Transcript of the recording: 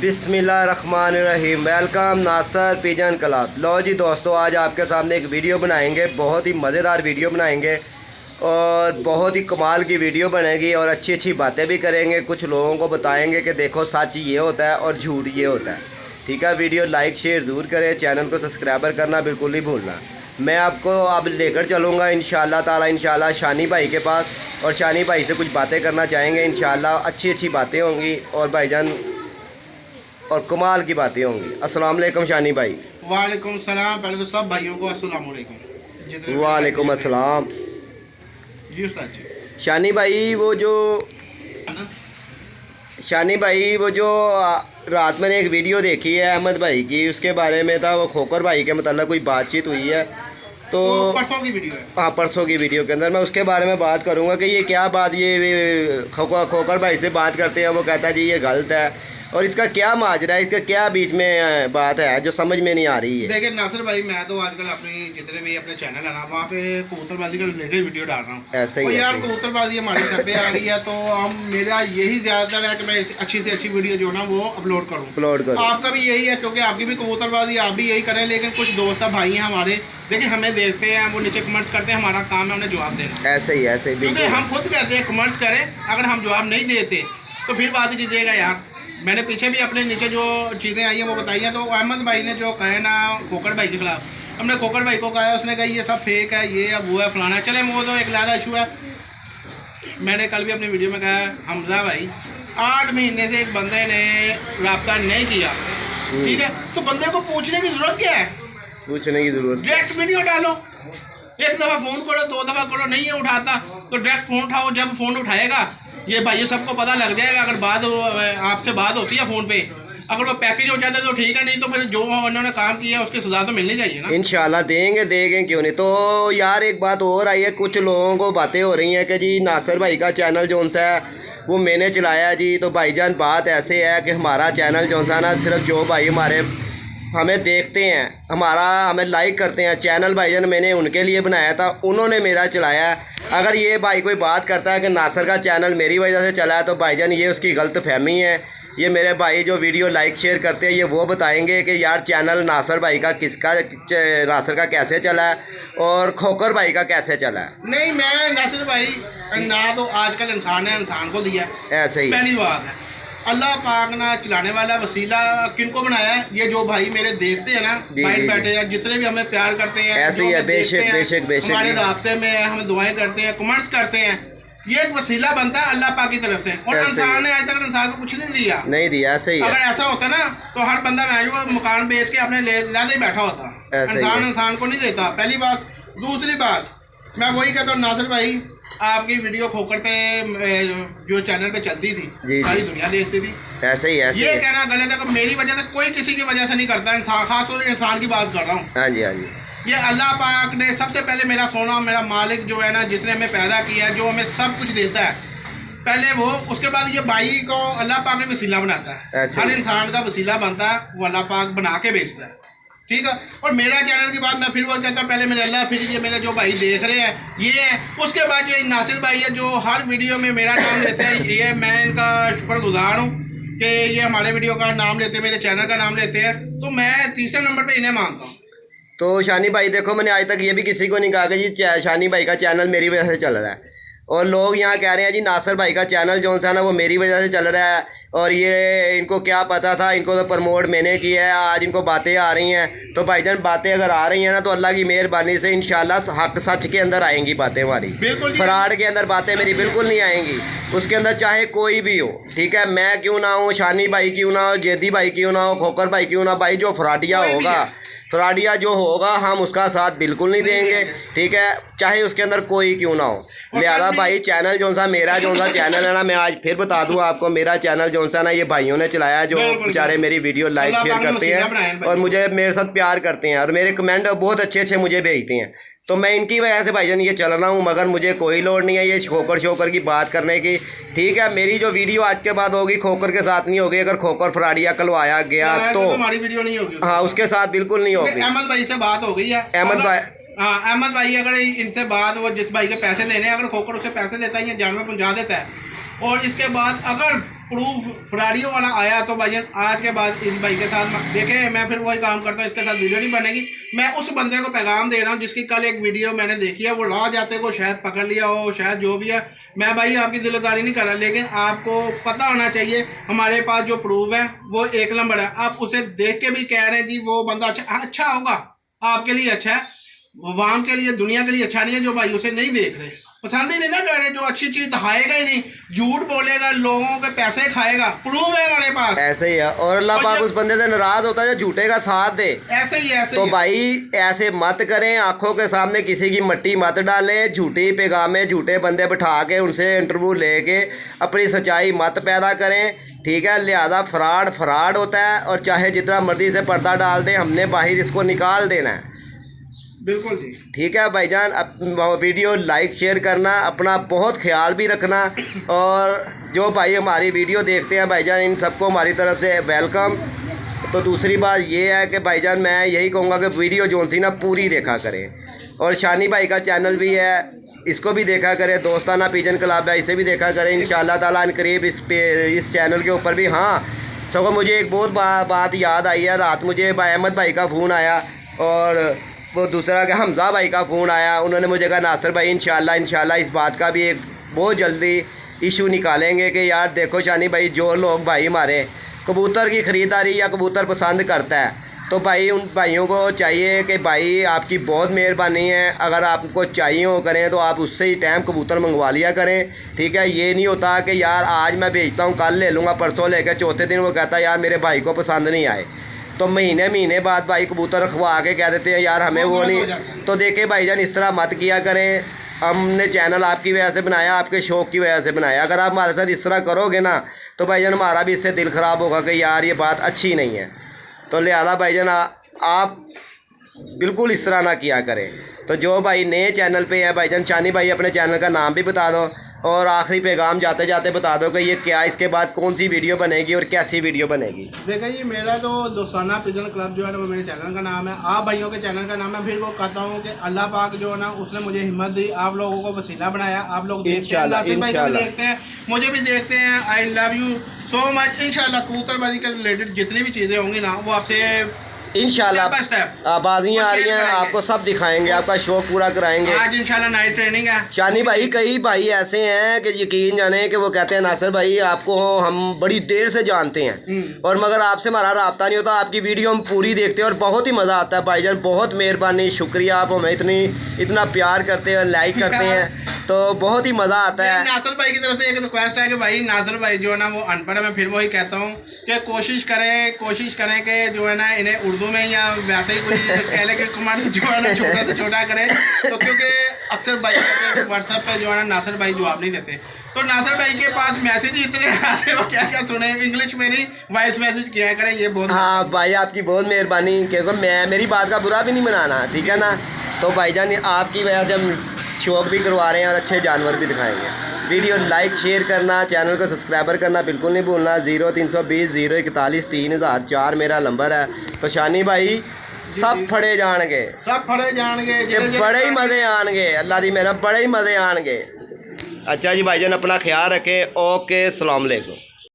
बिस्मिल्लाहिर्रहमानिर्रहीम। वेलकम नासर pigeon club. लो जी दोस्तों, आज आपके सामने एक वीडियो बनाएंगे, बहुत ही मज़ेदार वीडियो बनाएंगे और बहुत ही कमाल की वीडियो बनेगी और अच्छी अच्छी बातें भी करेंगे। कुछ लोगों को बताएंगे कि देखो सच ये होता है और झूठ ये होता है। ठीक है, वीडियो लाइक शेयर ज़रूर करें, चैनल को सब्सक्राइबर करना बिल्कुल नहीं भूलना। मैं आपको अब लेकर चलूँगा इंशाअल्लाह ताला शानी भाई के पास और शानी भाई से कुछ बातें करना चाहेंगे। इंशाअल्लाह अच्छी अच्छी बातें होंगी और भाईजान और कमाल की बातें होंगी। अस्सलाम वालेकुम शानी भाई। वालेकुम सलाम। पहले तो सब भाइयों को अस्सलाम वालेकुम। वालेकुम अस्सलाम। जी उस्ताद जी। शानी भाई वो जो रात मैंने एक वीडियो देखी है अहमद भाई की, उसके बारे में था, वो खोकर भाई के मतलब कोई बातचीत हुई है तो परसों की वीडियो है। हाँ, परसों की वीडियो के अंदर मैं उसके बारे में बात करूँगा कि ये क्या बात, ये खोकर भाई से बात करते हैं, वो कहता है जी ये गलत है और इसका क्या माजरा है, इसका क्या बीच में बात है जो समझ में नहीं आ रही है। देखिए नासिर भाई, मैं तो आजकल अपनी जितने भी अपने चैनल है ना, वहाँ पे कबूतरबाजी का रिलेटेड वीडियो डाल रहा हूँ। ऐसे ही यार कबूतरबाजी हमारे सर पे आ गई है तो हम मेरा यही ज़्यादातर है कि मैं अच्छी से अच्छी वीडियो जो ना वो अपलोड करूँ। आपका भी यही है क्योंकि आपकी भी कबूतरबाजी आप भी यही करें, लेकिन कुछ दोस्त भाई हैं हमारे, देखिए हमें देखते हैं, वो नीचे कमेंट करते हैं, हमारा काम है उन्हें जवाब देना। ऐसे ही क्योंकि हम खुद कहते हैं कमेंट्स करें, अगर हम जवाब नहीं देते तो फिर बात कीजिएगा यार। मैंने पीछे भी अपने नीचे जो चीज़ें आई हैं वो बताई हैं। तो अहमद भाई ने जो कहे ना खोकर भाई के खिलाफ, हमने खोकर भाई को कहा, उसने कहा ये सब फेक है, ये है वो है फलाना है। चले वो तो एक ज़्यादा इशू है। मैंने कल भी अपनी वीडियो में कहा, हमजा भाई 8 महीने से एक बंदे ने रब्ता नहीं किया, ठीक है, तो बंदे को पूछने की ज़रूरत क्या है? पूछने की ज़रूरत, डायरेक्ट वीडियो डालो, एक दफ़ा फ़ोन करो, 2 दफ़ा करो, नहीं है उठाता तो डायरेक्ट फ़ोन उठाओ। जब फ़ोन उठाएगा ये भाई सबको पता लग जाएगा। अगर बात आपसे बात होती है फ़ोन पे, अगर वो पैकेज हो जाता है तो ठीक है, नहीं तो फिर जो उन्होंने काम किया है उसकी सजा तो मिलनी चाहिए ना। इंशाल्लाह देंगे क्यों नहीं। तो यार एक बात और आई है, कुछ लोगों को बातें हो रही हैं कि जी नासिर भाई का चैनल जौन सा है वो मैंने चलाया जी। तो भाईजान बात ऐसे है कि हमारा चैनल जौन सा ना, सिर्फ जो भाई हमारे हमें देखते हैं, हमें लाइक करते हैं, चैनल भाईजान मैंने उनके लिए बनाया था, उन्होंने मेरा चलाया है। अगर ये भाई कोई बात करता है कि नासिर का चैनल मेरी वजह से चला है तो भाईजान ये उसकी गलत फहमी है। ये मेरे भाई जो वीडियो लाइक शेयर करते हैं ये वो बताएंगे कि यार चैनल नासिर भाई का नासिर का कैसे चला है और खोकर भाई का कैसे चला है। नहीं, मैं नासिर भाई ना तो आजकल इंसान है, इंसान को दिया ऐसे ही। पहली बात है, अल्लाह पाक ना चलाने वाला वसीला किनको बनाया है? ये जो भाई मेरे देखते हैं ना, भाई बैठे हैं, जितने भी हमें प्यार करते हैं, ऐसे ही है, बेशक हमारे रास्ते में हम दुआएं करते हैं, कमेंट्स करते हैं, ये एक वसीला बनता है अल्लाह पाक की तरफ से। और इंसान ने आज तक इंसान को कुछ नहीं दिया। ऐसे ही। अगर ऐसा होता ना तो हर बंदा मैं मकान बेच के अपने लादे बैठा होता। इंसान को नहीं देता, पहली बात। दूसरी बात, मैं वही कहता हूँ नासिर भाई, आपकी वीडियो खोकर पे जो चैनल पे चलती थी सारी दुनिया देखती थी। ऐसे ही ये कहना गलत है कि मेरी वजह से कोई किसी की वजह से नहीं करता। इंसान, खासतौर से इंसान की बात कर रहा हूँ। हाँ जी। ये अल्लाह पाक ने सबसे पहले मेरा सोना, मेरा मालिक जो है ना, जिसने हमें पैदा किया, जो हमें सब कुछ देता है, पहले वो, उसके बाद ये भाई को अल्लाह पाक ने वसीला बनाता है। हर इंसान का वसीला बनता है, वो अल्लाह पाक बना के भेजता है, ठीक है। और मेरा चैनल की बात मैं फिर वो कहता हूँ, पहले मेरे अल्लाह, फिर ये मेरे जो भाई देख रहे हैं ये है, उसके बाद जो नासिर भाई है जो हर वीडियो में मेरा नाम लेते हैं, ये मैं इनका शुक्रगुजार हूँ कि ये हमारे वीडियो का नाम लेते हैं, मेरे चैनल का नाम लेते हैं, तो मैं तीसरे नंबर पर इन्हें मानता हूँ। तो शानी भाई देखो, मैंने आज तक ये भी किसी को नहीं कहा कि जी शानी भाई का चैनल मेरी वजह से चल रहा है, और लोग यहाँ कह रहे हैं जी नासिर भाई का चैनल जो सा ना वो मेरी वजह से चल रहा है और ये इनको क्या पता था, इनको तो प्रमोट मैंने किया है, आज इनको बातें आ रही हैं। तो भाईजान बातें अगर आ रही हैं ना तो अल्लाह की मेहरबानी से इंशाल्लाह हक सच के अंदर आएंगी बातें हमारी, फराड के अंदर बातें मेरी बिल्कुल नहीं आएंगी। उसके अंदर चाहे कोई भी हो, ठीक है, मैं क्यों ना हूँ, शानी भाई क्यों ना हो, जैदी भाई क्यों ना हो, खोकर भाई क्यों ना, भाई जो फ्राडिया जो होगा हम उसका साथ बिल्कुल नहीं देंगे, ठीक है, चाहे उसके अंदर कोई क्यों ना हो। लिहाजा भाई चैनल जो सा मेरा जो सा चैनल है ना, मैं आज फिर बता दूं आपको, मेरा चैनल जो सा ना ये भाइयों ने चलाया, जो बेचारे मेरी वीडियो लाइक शेयर करते हैं और मुझे मेरे साथ प्यार करते हैं और मेरे कमेंट बहुत अच्छे मुझे भेजते हैं। तो मैं इनकी वजह से भाईजान ये चल रहा हूँ, मगर मुझे कोई लोड नहीं है ये खोकर की बात करने की, ठीक है। मेरी जो वीडियो आज के बाद होगी खोकर के साथ नहीं होगी। अगर खोकर फ्राडिया कलवाया गया तो हमारी वीडियो नहीं होगी, हाँ, उसके साथ बिल्कुल नहीं होगी। अहमद भाई से बात हो गई है, अहमद भाई अगर इनसे बात, वो जिस भाई के पैसे लेने, अगर खोकर उसे पैसे देता है या जानवर पहुंचा देता है, और इसके बाद अगर प्रूफ फरारियों वाला आया तो भाईजान आज के बाद इस भाई के साथ देखें, मैं फिर वही काम करता हूँ, इसके साथ वीडियो नहीं बनेगी। मैं उस बंदे को पैगाम दे रहा हूँ जिसकी कल एक वीडियो मैंने देखी है, वो राह जाते को शायद पकड़ लिया हो, शायद जो भी है। मैं भाई आपकी दिलदारी नहीं कर रहा, लेकिन आपको पता होना चाहिए हमारे पास जो प्रूफ है वो 1 नंबर है। आप उसे देख के भी कह रहे हैं जी वो बंदा अच्छा होगा, आपके लिए अच्छा है, वाम के लिए, दुनिया के लिए अच्छा नहीं है। जो भाई उसे नहीं देख रहे, पसंद ही नहीं ना कर रहे, जो अच्छी चीज दिखाएगा ही नहीं, झूठ बोलेगा, लोगों के पैसे खाएगा, प्रूफ है हमारे पास। ऐसे ही है, और अल्लाह पाक उस बंदे से नाराज होता है जो झूठे का साथ दे। ऐसे ही ऐसे तो ही भाई ऐसे मत करें, आंखों के सामने किसी की मट्टी मत डालें, झूठी पैगामे झूठे बंदे बिठा के उनसे इंटरव्यू लेके अपनी सच्चाई मत पैदा करें, ठीक है। लिहाजा फ्रॉड होता है, और चाहे जितना मर्जी से पर्दा डाल दे, हमने बाहर इसको निकाल देना है। बिल्कुल जी, ठीक है भाईजान, वीडियो लाइक शेयर करना, अपना बहुत ख्याल भी रखना, और जो भाई हमारी वीडियो देखते हैं भाईजान इन सबको हमारी तरफ से वेलकम। तो दूसरी बात ये है कि भाईजान मैं यही कहूँगा कि वीडियो जोन सी ना पूरी देखा करें, और शानी भाई का चैनल भी है, इसको भी देखा करें, दोस्ताना पिजन क्लब है, इसे भी देखा करें इंशाल्लाह ताला करीब इस चैनल के ऊपर भी। हाँ, सगों मुझे एक बहुत बात याद आई है, रात मुझे अहमद भाई का फ़ोन आया, और वो दूसरा कि हमज़ा भाई का फ़ोन आया। उन्होंने मुझे कहा नासिर भाई इंशाल्लाह इस बात का भी एक बहुत जल्दी इशू निकालेंगे कि यार देखो शानी भाई, जो लोग भाई हमारे कबूतर की ख़रीदारी या कबूतर पसंद करता है, तो भाई उन भाइयों को चाहिए कि भाई आपकी बहुत मेहरबानी है, अगर आपको चाहिए हो करें तो आप उससे ही टाइम कबूतर मंगवा लिया करें, ठीक है। ये नहीं होता कि यार आज मैं भेजता हूँ, कल ले लूँगा, परसों लेकर चौथे दिन वो कहता है यार मेरे भाई को पसंद नहीं आए, तो महीने बाद भाई कबूतर रखवा के कह देते हैं यार हमें वो नहीं। तो देखे भाईजान इस तरह मत किया करें, हमने चैनल आपकी वजह से बनाया, आपके शौक़ की वजह से बनाया। अगर आप हमारे साथ इस तरह करोगे ना तो भाईजान हमारा भी इससे दिल ख़राब होगा कि यार ये बात अच्छी नहीं है। तो लिहाजा भाईजान आप बिल्कुल इस तरह ना किया करें। तो जो भाई नए चैनल पे है भाईजान, शानी भाई अपने चैनल का नाम भी बता दो, और आखिरी पैगाम जाते जाते बता दो कि ये क्या, इसके बाद कौन सी वीडियो बनेगी और कैसी वीडियो बनेगी। देखिए जी, मेरा तो दोस्ताना पिजन क्लब जो है ना वो मेरे चैनल का नाम है, आप भाइयों के चैनल का नाम है। फिर वो कहता हूँ कि अल्लाह पाक जो है ना उसने मुझे हिम्मत दी, आप लोगों को वसीला बनाया, आप लोग देखते हैं, नासिर भाई को भी देखते हैं, मुझे भी देखते हैं। I love you so much. इंशाल्लाह कबूतरबाजी के रिलेटेड जितनी भी चीज़ें होंगी ना वो आपसे इंशाल्लाह बाजियाँ आ रही हैं, आपको सब दिखाएंगे, आपका शौक पूरा कराएंगे। आज इंशाल्लाह नाइट ट्रेनिंग है। शानी भाई कई भाई ऐसे हैं कि यकीन जाने कि वो कहते हैं नासिर भाई आपको हम बड़ी देर से जानते हैं, और मगर आपसे हमारा राब्ता नहीं होता, आपकी वीडियो हम पूरी देखते हैं और बहुत ही मज़ा आता है। भाईजान बहुत मेहरबानी, शुक्रिया, आप हमें इतना प्यार करते हैं, लाइक करते हैं, तो बहुत ही मज़ा आता है। नासिर भाई की तरफ से एक रिक्वेस्ट है कि भाई नासिर भाई जो है ना वो अनपढ़ है, मैं फिर वही कहता हूँ कि कोशिश करें कि जो है ना इन्हें उर्दू में या वैसे ही कोई कहले के कमांड जो है ना छोटा से छोटा करें, तो क्योंकि अक्सर भाई व्हाट्सएप पे जो है ना नासिर भाई जवाब नहीं देते। तो नासिर भाई के पास मैसेज इतने आते हैं, वो क्या क्या सुने, इंग्लिश में नहीं वॉइस मैसेज किया करें, ये बहुत। हाँ भाई आपकी बहुत मेहरबानी, क्योंकि मेरी बात का बुरा भी नहीं मनाना, ठीक है ना। तो भाईजान आपकी वजह से हम शौक भी करवा रहे हैं और अच्छे जानवर भी दिखाएंगे। वीडियो लाइक शेयर करना, चैनल को सब्सक्राइबर करना बिल्कुल नहीं भूलना। 0320 041 3004 मेरा नंबर है। तो शानी भाई सब फड़े जाएंगे, बड़े ही मज़े आएंगे, अल्लाह दी मेरा बड़े ही मज़े आएंगे। अच्छा जी भाईजान अपना ख्याल रखें, ओके, अस्सलाम वालेकुम।